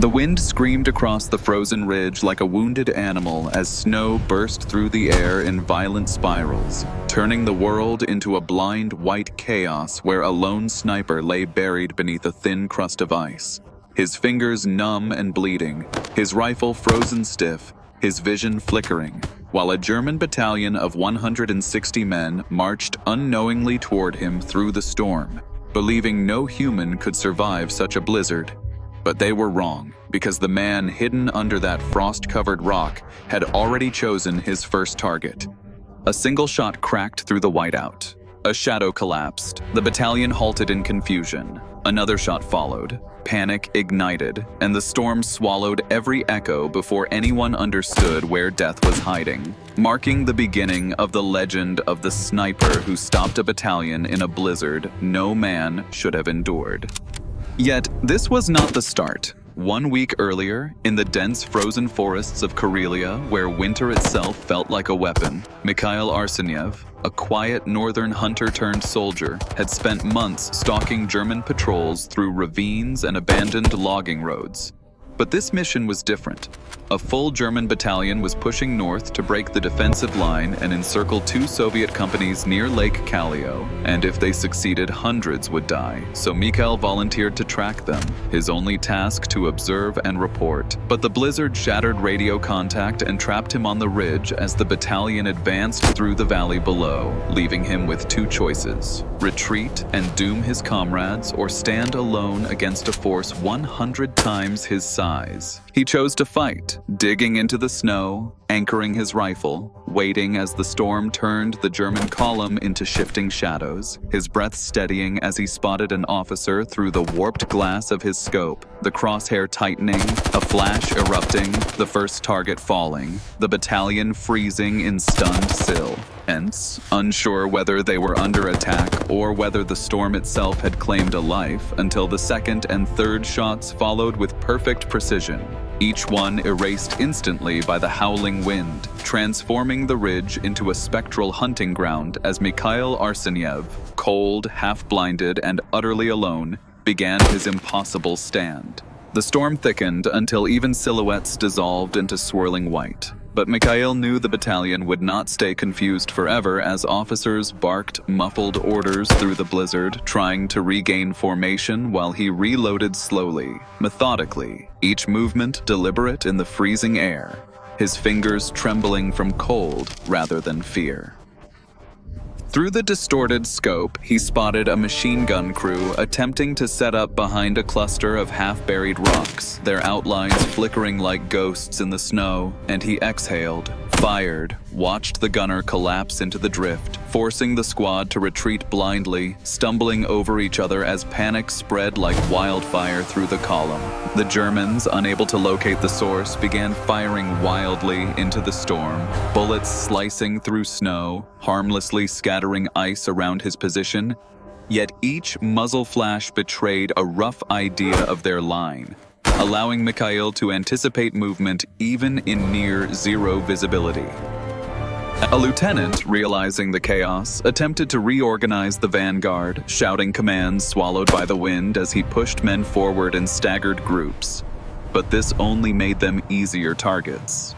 The wind screamed across the frozen ridge like a wounded animal as snow burst through the air in violent spirals, turning the world into a blind white chaos where a lone sniper lay buried beneath a thin crust of ice. His fingers numb and bleeding, his rifle frozen stiff, his vision flickering, while a German battalion of 160 men marched unknowingly toward him through the storm, believing no human could survive such a blizzard. But they were wrong, because the man hidden under that frost-covered rock had already chosen his first target. A single shot cracked through the whiteout. A shadow collapsed. The battalion halted in confusion. Another shot followed. Panic ignited, and the storm swallowed every echo before anyone understood where death was hiding, marking the beginning of the legend of the sniper who stopped a battalion in a blizzard no man should have endured. Yet, this was not the start. 1 week earlier, in the dense frozen forests of Karelia, where winter itself felt like a weapon, Mikhail Arseniev, a quiet northern hunter-turned-soldier, had spent months stalking German patrols through ravines and abandoned logging roads. But this mission was different. A full German battalion was pushing north to break the defensive line and encircle 2 Soviet companies near Lake Kallio, and if they succeeded, hundreds would die, so Mikhail volunteered to track them, his only task to observe and report. But the blizzard shattered radio contact and trapped him on the ridge as the battalion advanced through the valley below, leaving him with 2 choices: retreat and doom his comrades, or stand alone against a force 100 times his size. He chose to fight, digging into the snow, anchoring his rifle, waiting as the storm turned the German column into shifting shadows, his breath steadying as he spotted an officer through the warped glass of his scope, the crosshair tightening, a flash erupting, the first target falling, the battalion freezing in stunned still. Hence, unsure whether they were under attack or whether the storm itself had claimed a life, until the second and third shots followed with perfect precision, each one erased instantly by the howling wind, transforming the ridge into a spectral hunting ground as Mikhail Arseniev, cold, half-blinded, and utterly alone, began his impossible stand. The storm thickened until even silhouettes dissolved into swirling white. But Mikhail knew the battalion would not stay confused forever as officers barked muffled orders through the blizzard, trying to regain formation while he reloaded slowly, methodically, each movement deliberate in the freezing air, his fingers trembling from cold rather than fear. Through the distorted scope, he spotted a machine gun crew attempting to set up behind a cluster of half-buried rocks, their outlines flickering like ghosts in the snow, and he exhaled, fired, watched the gunner collapse into the drift, forcing the squad to retreat blindly, stumbling over each other as panic spread like wildfire through the column. The Germans, unable to locate the source, began firing wildly into the storm, bullets slicing through snow, harmlessly scattering ice around his position. Yet each muzzle flash betrayed a rough idea of their line, allowing Mikhail to anticipate movement even in near zero visibility. A lieutenant, realizing the chaos, attempted to reorganize the vanguard, shouting commands swallowed by the wind as he pushed men forward in staggered groups. But this only made them easier targets.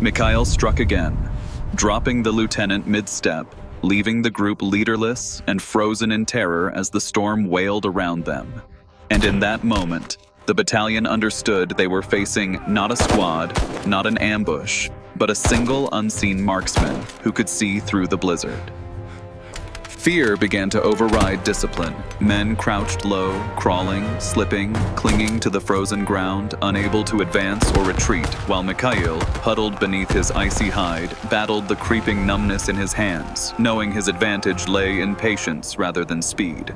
Mikhail struck again, dropping the lieutenant mid-step, leaving the group leaderless and frozen in terror as the storm wailed around them. And in that moment, the battalion understood they were facing not a squad, not an ambush, but a single unseen marksman who could see through the blizzard. Fear began to override discipline. Men crouched low, crawling, slipping, clinging to the frozen ground, unable to advance or retreat, while Mikhail, huddled beneath his icy hide, battled the creeping numbness in his hands, knowing his advantage lay in patience rather than speed.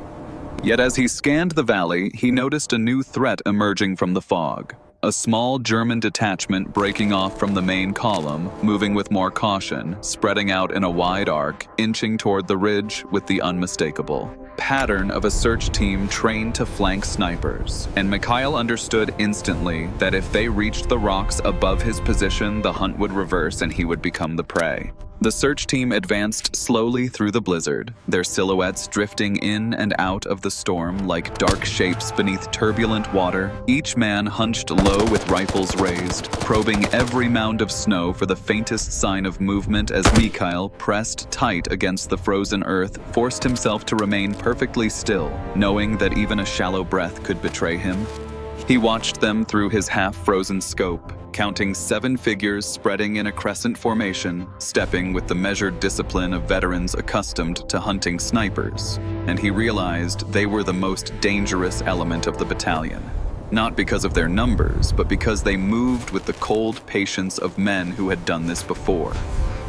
Yet as he scanned the valley, he noticed a new threat emerging from the fog. A small German detachment breaking off from the main column, moving with more caution, spreading out in a wide arc, inching toward the ridge with the unmistakable pattern of a search team trained to flank snipers. And Mikhail understood instantly that if they reached the rocks above his position, the hunt would reverse and he would become the prey. The search team advanced slowly through the blizzard, their silhouettes drifting in and out of the storm like dark shapes beneath turbulent water, each man hunched low with rifles raised, probing every mound of snow for the faintest sign of movement as Mikhail, pressed tight against the frozen earth, forced himself to remain perfectly still, knowing that even a shallow breath could betray him. He watched them through his half-frozen scope, counting 7 figures spreading in a crescent formation, stepping with the measured discipline of veterans accustomed to hunting snipers. And he realized they were the most dangerous element of the battalion. Not because of their numbers, but because they moved with the cold patience of men who had done this before.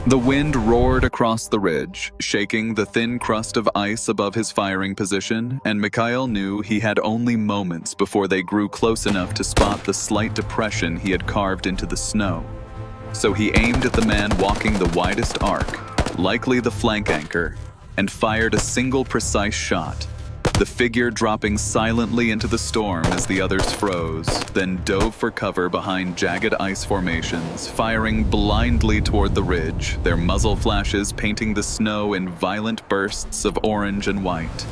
The wind roared across the ridge, shaking the thin crust of ice above his firing position, and Mikhail knew he had only moments before they grew close enough to spot the slight depression he had carved into the snow. So he aimed at the man walking the widest arc, likely the flank anchor, and fired a single precise shot. The figure dropping silently into the storm as the others froze, then dove for cover behind jagged ice formations, firing blindly toward the ridge, their muzzle flashes painting the snow in violent bursts of orange and white.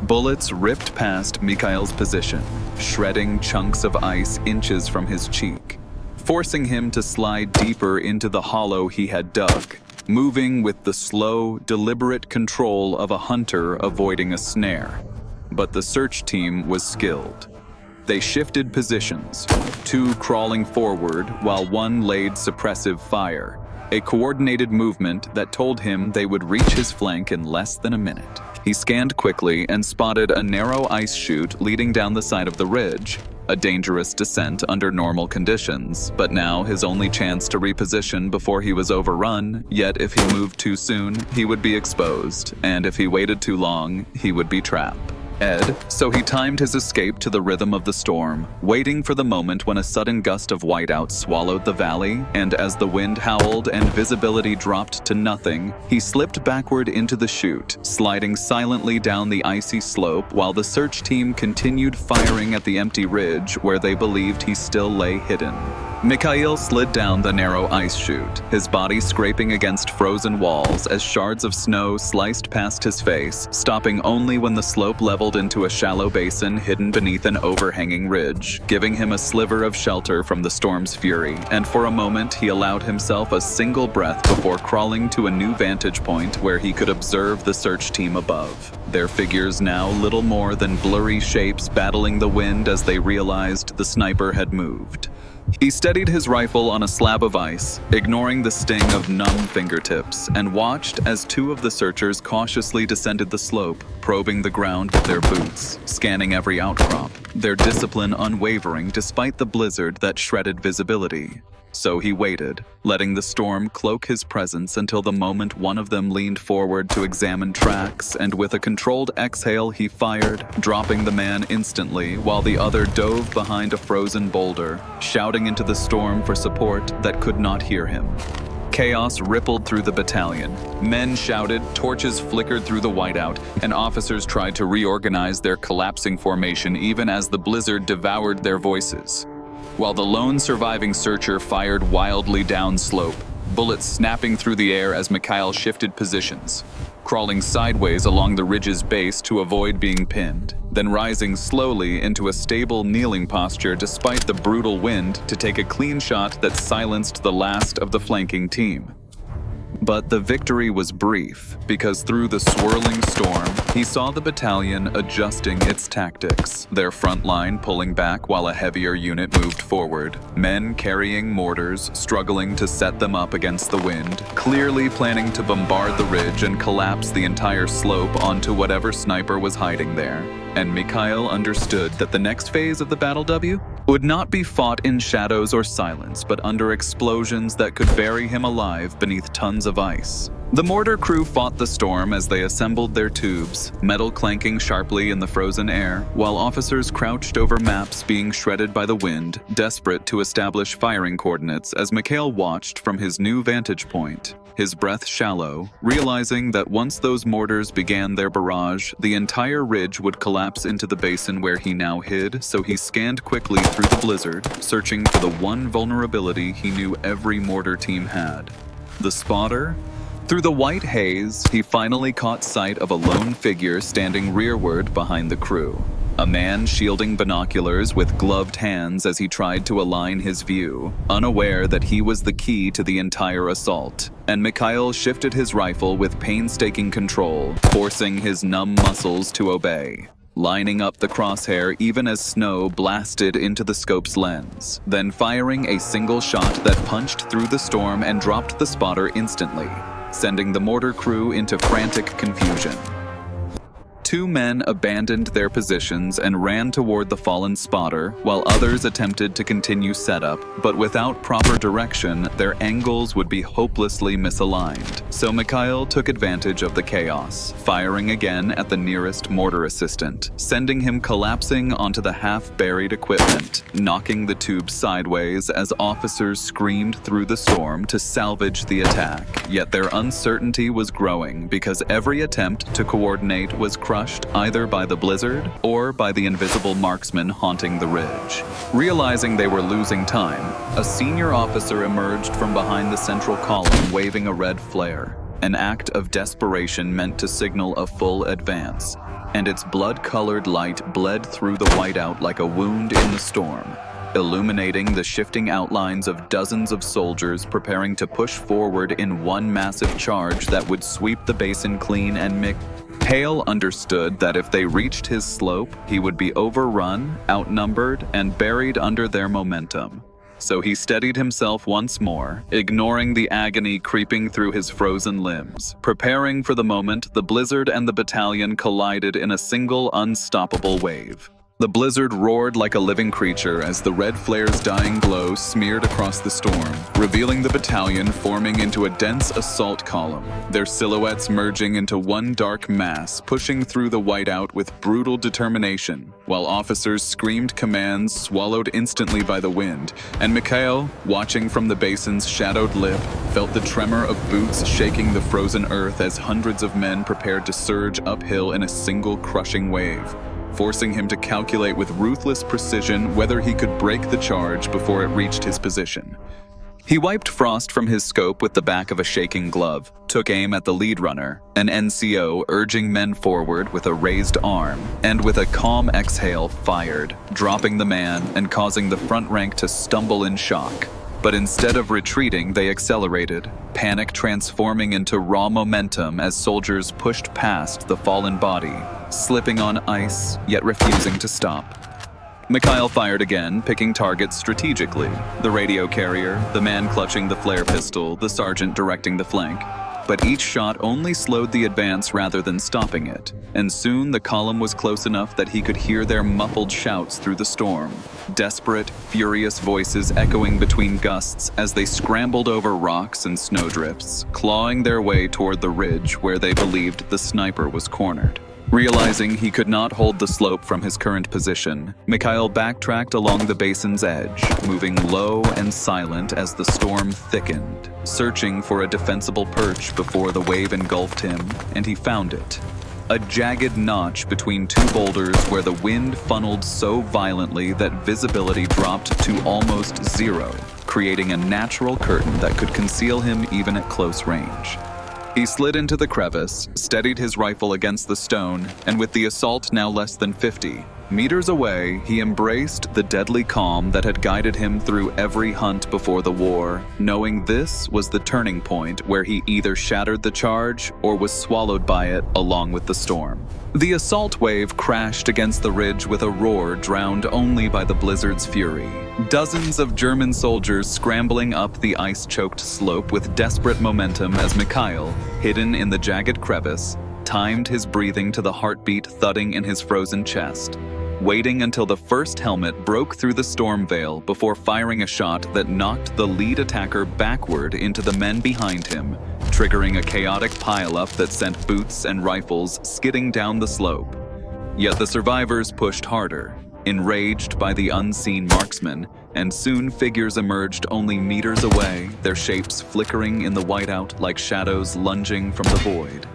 Bullets ripped past Mikhail's position, shredding chunks of ice inches from his cheek, forcing him to slide deeper into the hollow he had dug, moving with the slow, deliberate control of a hunter avoiding a snare. But the search team was skilled. They shifted positions, 2 crawling forward while 1 laid suppressive fire, a coordinated movement that told him they would reach his flank in less than a minute. He scanned quickly and spotted a narrow ice chute leading down the side of the ridge, a dangerous descent under normal conditions, but now his only chance to reposition before he was overrun, yet if he moved too soon, he would be exposed, and if he waited too long, he would be trapped. So he timed his escape to the rhythm of the storm, waiting for the moment when a sudden gust of whiteout swallowed the valley, and as the wind howled and visibility dropped to nothing, he slipped backward into the chute, sliding silently down the icy slope while the search team continued firing at the empty ridge where they believed he still lay hidden. Mikhail slid down the narrow ice chute, his body scraping against frozen walls as shards of snow sliced past his face, stopping only when the slope leveled into a shallow basin hidden beneath an overhanging ridge, giving him a sliver of shelter from the storm's fury, and for a moment he allowed himself a single breath before crawling to a new vantage point where he could observe the search team above, their figures now little more than blurry shapes battling the wind as they realized the sniper had moved. He steadied his rifle on a slab of ice, ignoring the sting of numb fingertips, and watched as 2 of the searchers cautiously descended the slope, probing the ground with their boots, scanning every outcrop, their discipline unwavering despite the blizzard that shredded visibility. So he waited, letting the storm cloak his presence until the moment one of them leaned forward to examine tracks, and with a controlled exhale he fired, dropping the man instantly while the other dove behind a frozen boulder, shouting into the storm for support that could not hear him. Chaos rippled through the battalion. Men shouted, torches flickered through the whiteout, and officers tried to reorganize their collapsing formation even as the blizzard devoured their voices. While the lone surviving searcher fired wildly downslope, bullets snapping through the air as Mikhail shifted positions, crawling sideways along the ridge's base to avoid being pinned, then rising slowly into a stable kneeling posture despite the brutal wind to take a clean shot that silenced the last of the flanking team. But the victory was brief, because through the swirling storm, he saw the battalion adjusting its tactics, their front line pulling back while a heavier unit moved forward, men carrying mortars, struggling to set them up against the wind, clearly planning to bombard the ridge and collapse the entire slope onto whatever sniper was hiding there. And Mikhail understood that the next phase of the Battle W would not be fought in shadows or silence, but under explosions that could bury him alive beneath tons of ice. The mortar crew fought the storm as they assembled their tubes, metal clanking sharply in the frozen air, while officers crouched over maps being shredded by the wind, desperate to establish firing coordinates as Mikhail watched from his new vantage point, his breath shallow, realizing that once those mortars began their barrage, the entire ridge would collapse into the basin where he now hid, so he scanned quickly through the blizzard, searching for the one vulnerability he knew every mortar team had: The spotter? Through the white haze, he finally caught sight of a lone figure standing rearward behind the crew. A man shielding binoculars with gloved hands as he tried to align his view, unaware that he was the key to the entire assault. And Mikhail shifted his rifle with painstaking control, forcing his numb muscles to obey, lining up the crosshair even as snow blasted into the scope's lens, then firing a single shot that punched through the storm and dropped the spotter instantly, sending the mortar crew into frantic confusion. Two men abandoned their positions and ran toward the fallen spotter, while others attempted to continue setup, but without proper direction, their angles would be hopelessly misaligned. So Mikhail took advantage of the chaos, firing again at the nearest mortar assistant, sending him collapsing onto the half-buried equipment, knocking the tube sideways as officers screamed through the storm to salvage the attack. Yet their uncertainty was growing because every attempt to coordinate was crushed either by the blizzard or by the invisible marksman haunting the ridge. Realizing they were losing time, a senior officer emerged from behind the central column waving a red flare, an act of desperation meant to signal a full advance, and its blood-colored light bled through the whiteout like a wound in the storm, illuminating the shifting outlines of dozens of soldiers preparing to push forward in one massive charge that would sweep the basin clean and Hale understood that if they reached his slope, he would be overrun, outnumbered, and buried under their momentum. So he steadied himself once more, ignoring the agony creeping through his frozen limbs, preparing for the moment the blizzard and the battalion collided in a single unstoppable wave. The blizzard roared like a living creature as the red flare's dying glow smeared across the storm, revealing the battalion forming into a dense assault column, their silhouettes merging into one dark mass, pushing through the whiteout with brutal determination, while officers screamed commands swallowed instantly by the wind, and Mikhail, watching from the basin's shadowed lip, felt the tremor of boots shaking the frozen earth as hundreds of men prepared to surge uphill in a single crushing wave, forcing him to calculate with ruthless precision whether he could break the charge before it reached his position. He wiped frost from his scope with the back of a shaking glove, took aim at the lead runner, an NCO urging men forward with a raised arm, and with a calm exhale fired, dropping the man and causing the front rank to stumble in shock. But instead of retreating, they accelerated, panic transforming into raw momentum as soldiers pushed past the fallen body, slipping on ice, yet refusing to stop. Mikhail fired again, picking targets strategically. The radio carrier, the man clutching the flare pistol, the sergeant directing the flank. But each shot only slowed the advance rather than stopping it, and soon the column was close enough that he could hear their muffled shouts through the storm. Desperate, furious voices echoing between gusts as they scrambled over rocks and snowdrifts, clawing their way toward the ridge where they believed the sniper was cornered. Realizing he could not hold the slope from his current position, Mikhail backtracked along the basin's edge, moving low and silent as the storm thickened, searching for a defensible perch before the wave engulfed him, and he found it. A jagged notch between two boulders where the wind funneled so violently that visibility dropped to almost zero, creating a natural curtain that could conceal him even at close range. He slid into the crevice, steadied his rifle against the stone, and with the assault now less than 50 meters away, he embraced the deadly calm that had guided him through every hunt before the war, knowing this was the turning point where he either shattered the charge or was swallowed by it along with the storm. The assault wave crashed against the ridge with a roar drowned only by the blizzard's fury. Dozens of German soldiers scrambling up the ice-choked slope with desperate momentum as Mikhail, hidden in the jagged crevice, timed his breathing to the heartbeat thudding in his frozen chest, waiting until the first helmet broke through the storm veil before firing a shot that knocked the lead attacker backward into the men behind him, triggering a chaotic pileup that sent boots and rifles skidding down the slope. Yet the survivors pushed harder, enraged by the unseen marksman, and soon figures emerged only meters away, their shapes flickering in the whiteout like shadows lunging from the void.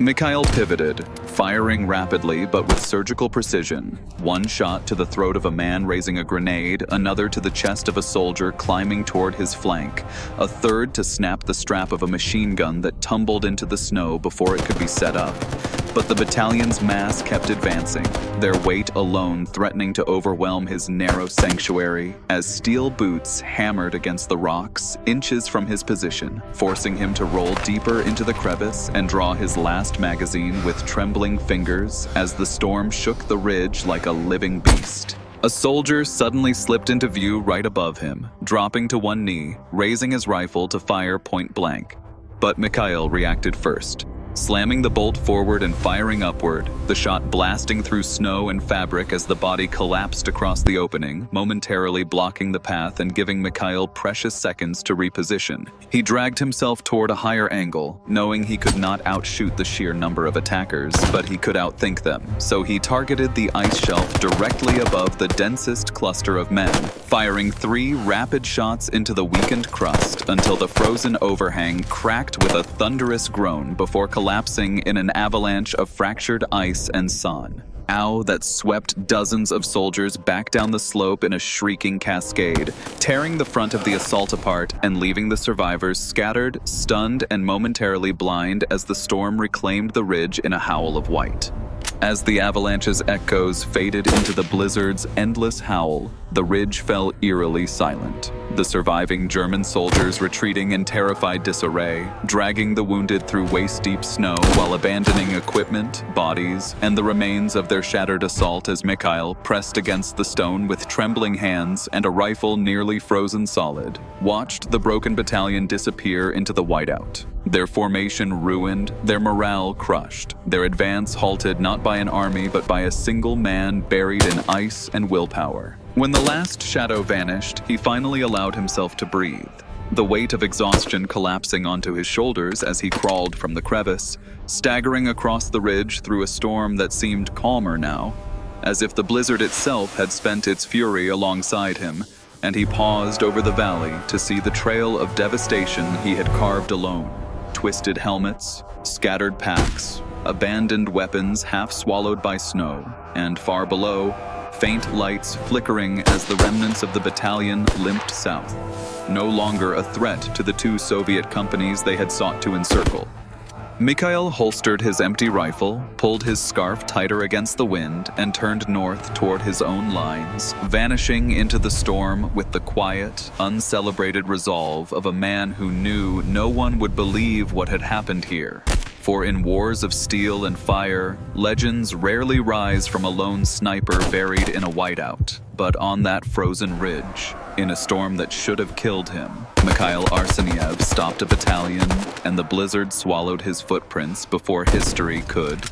Mikhail pivoted, firing rapidly but with surgical precision. One shot to the throat of a man raising a grenade, another to the chest of a soldier climbing toward his flank, a third to snap the strap of a machine gun that tumbled into the snow before it could be set up. But the battalion's mass kept advancing, their weight alone threatening to overwhelm his narrow sanctuary as steel boots hammered against the rocks inches from his position, forcing him to roll deeper into the crevice and draw his last magazine with trembling fingers as the storm shook the ridge like a living beast. A soldier suddenly slipped into view right above him, dropping to one knee, raising his rifle to fire point blank. But Mikhail reacted first. Slamming the bolt forward and firing upward, the shot blasting through snow and fabric as the body collapsed across the opening, momentarily blocking the path and giving Mikhail precious seconds to reposition. He dragged himself toward a higher angle, knowing he could not outshoot the sheer number of attackers, but he could outthink them, so he targeted the ice shelf directly above the densest cluster of men, firing 3 rapid shots into the weakened crust until the frozen overhang cracked with a thunderous groan before collapsing in an avalanche of fractured ice and sun. Ow that swept dozens of soldiers back down the slope in a shrieking cascade, tearing the front of the assault apart and leaving the survivors scattered, stunned, and momentarily blind as the storm reclaimed the ridge in a howl of white. As the avalanche's echoes faded into the blizzard's endless howl, the ridge fell eerily silent. The surviving German soldiers retreating in terrified disarray, dragging the wounded through waist-deep snow while abandoning equipment, bodies, and the remains of their shattered assault as Mikhail pressed against the stone with trembling hands and a rifle nearly frozen solid, watched the broken battalion disappear into the whiteout. Their formation ruined, their morale crushed, their advance halted not by an army but by a single man buried in ice and willpower. When the last shadow vanished, he finally allowed himself to breathe, the weight of exhaustion collapsing onto his shoulders as he crawled from the crevice, staggering across the ridge through a storm that seemed calmer now, as if the blizzard itself had spent its fury alongside him, and he paused over the valley to see the trail of devastation he had carved alone. Twisted helmets, scattered packs, abandoned weapons half swallowed by snow, and far below, faint lights flickering as the remnants of the battalion limped south, no longer a threat to the 2 Soviet companies they had sought to encircle. Mikhail holstered his empty rifle, pulled his scarf tighter against the wind, and turned north toward his own lines, vanishing into the storm with the quiet, uncelebrated resolve of a man who knew no one would believe what had happened here. For in wars of steel and fire, legends rarely rise from a lone sniper buried in a whiteout. But on that frozen ridge, in a storm that should have killed him, Mikhail Arseniev stopped a battalion, and the blizzard swallowed his footprints before history could